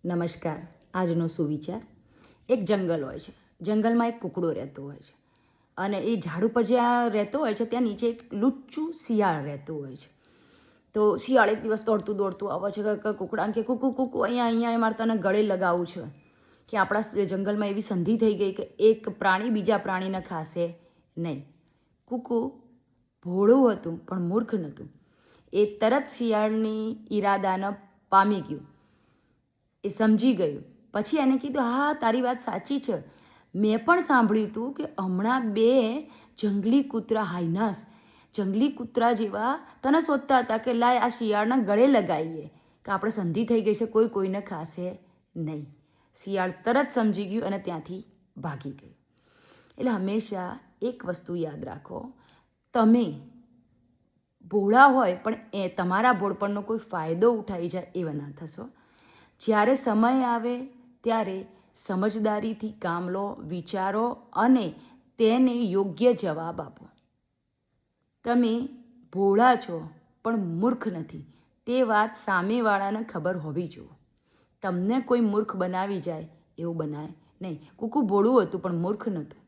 નમસ્કાર. આજનો સુવિચાર. એક જંગલ હોય છે. જંગલમાં એક કૂકડો રહેતો હોય છે અને એ ઝાડ ઉપર જ્યાં રહેતો હોય છે ત્યાં નીચે એક લુચ્ચું શિયાળ રહેતું હોય છે. તો શિયાળ એક દિવસ દોડતું દોડતું આવે છે કે કૂકડાને કે કૂકુ કૂકુ અહીંયા મારે તને ગળે લગાવવું છે કે આપણા જંગલમાં એવી સંધિ થઈ ગઈ કે એક પ્રાણી બીજા પ્રાણીને ખાશે નહીં. કૂકુ ભોળું હતું પણ મૂર્ખ નહોતું. એ તરત શિયાળની ઈરાદાને પામી ગયું. એ સમજી ગયું. પછી એને કીધું, હા તારી વાત સાચી છે, મેં પણ સાંભળ્યું હતું કે હમણાં 2 જંગલી કૂતરા હાઈનાસ જંગલી કૂતરા જેવા તને શોધતા હતા કે લાય આ શિયાળના ગળે લગાવીએ કે આપણે સંધિ થઈ ગઈ છે, કોઈ કોઈને ખાશે નહીં. શિયાળ તરત સમજી ગયું અને ત્યાંથી ભાગી ગયું. એટલે હંમેશા એક વસ્તુ યાદ રાખો, તમે ભોળા હોય પણ એ તમારા ભોળપણનો કોઈ ફાયદો ઉઠાવી જાય એવા ના થશો. જ્યારે સમય આવે ત્યારે સમજદારીથી કામ લો, વિચારો અને તેને યોગ્ય જવાબ આપો. તમે ભોળા છો પણ મૂર્ખ નથી, તે વાત સામેવાળાને ખબર હોવી જોઈએ. તમને કોઈ મૂર્ખ બનાવી જાય એવું બનાય નહીં. કૂકુ ભોળું હતું પણ મૂર્ખ નહોતું.